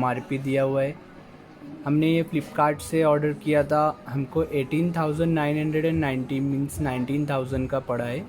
MRP दिया हुआ है। हमने ये फ्लिपकार्ट से ऑर्डर किया था, हमको 18,990 मीन्स 19,000 का पड़ा है।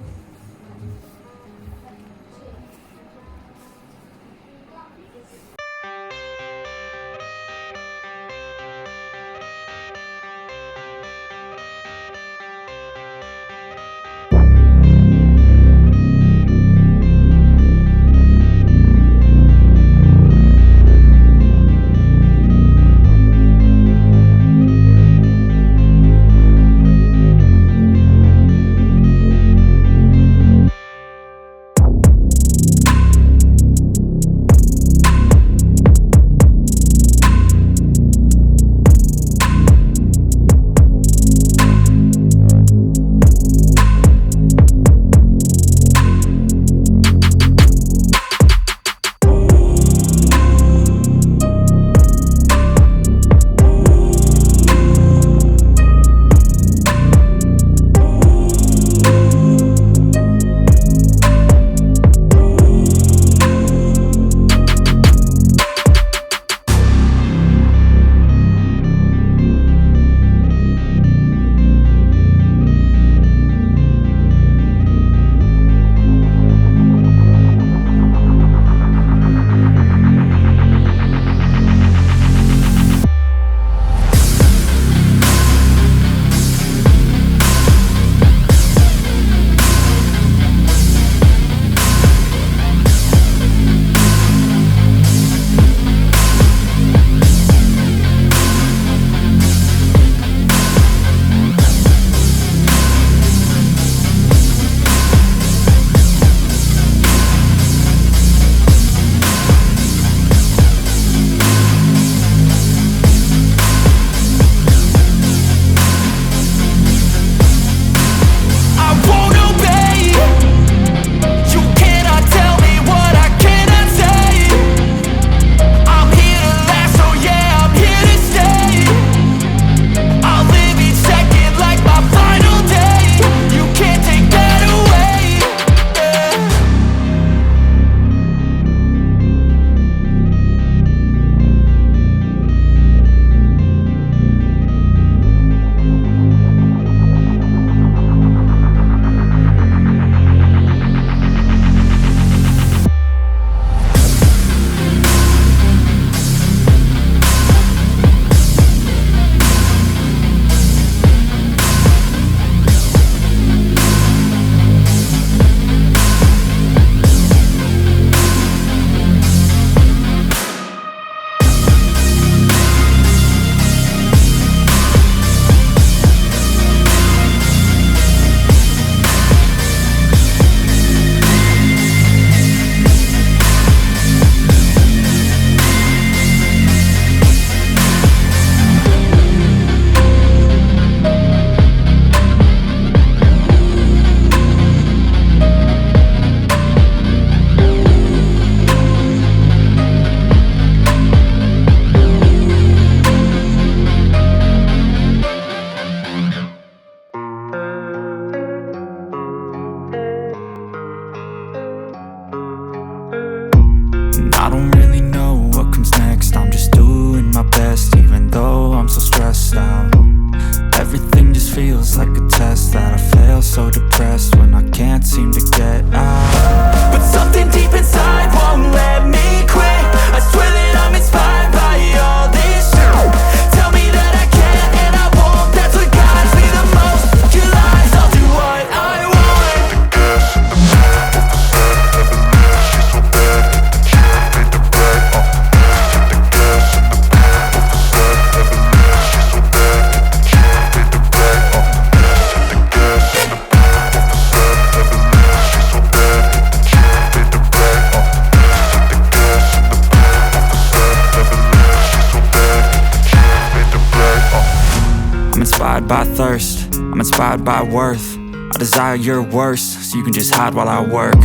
by thirst, I'm inspired by worth. I desire your worst, so you can just hide while I work.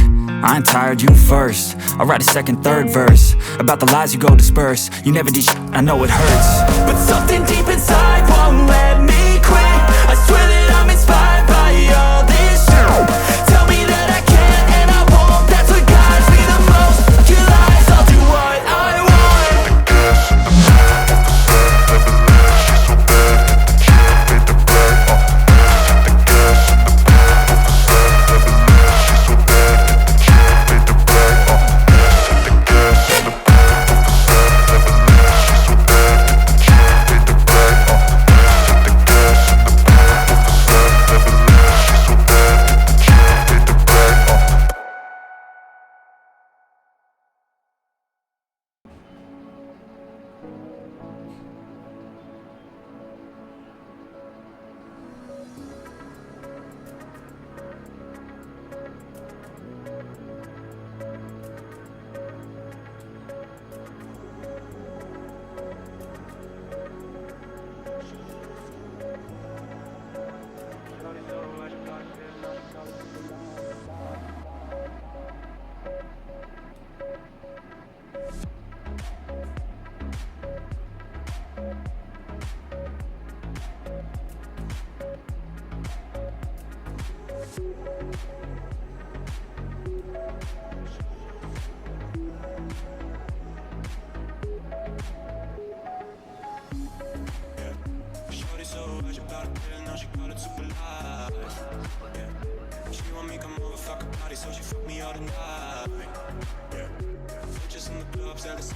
I ain't tired, you first. I'll write a second, third verse about the lies you go disperse. You never did shit, I know it hurts, but something deep inside won't let me quit. I swear that I'm inspired by all this shit. Tell me that I can't and I won't. That's what guides me the most. Your lies, I'll do what I want.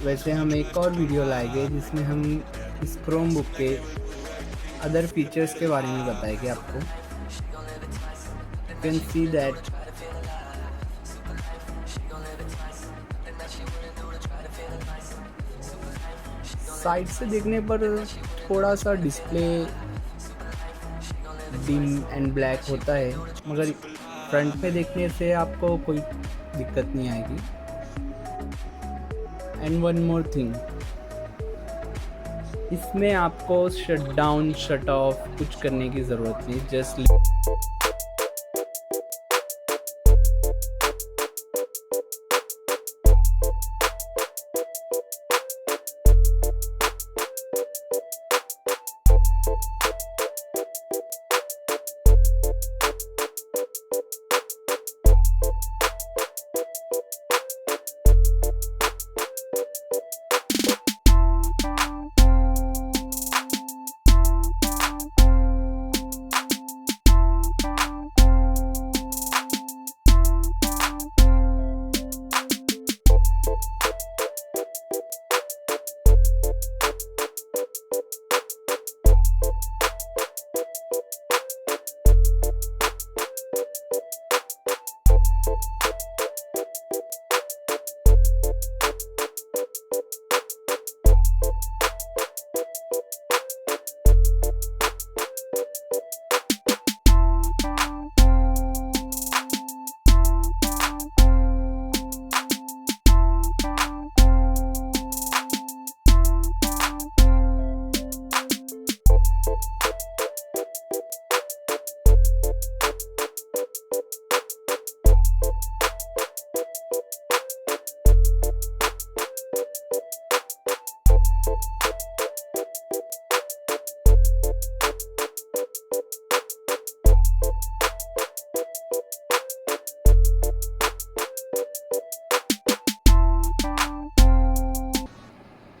वैसे हम एक और video लाएंगे जिसमें हम इस Chromebook के other features के बारे में बताएंगे आपको। You can see that side से देखने पर थोड़ा सा डिस्प्ले डिम एंड ब्लैक होता है, मगर फ्रंट में देखने से आपको कोई दिक्कत नहीं आएगी। एंड वन मोर थिंग, इसमें आपको शट डाउन शट ऑफ कुछ करने की ज़रूरत नहीं, जस्ट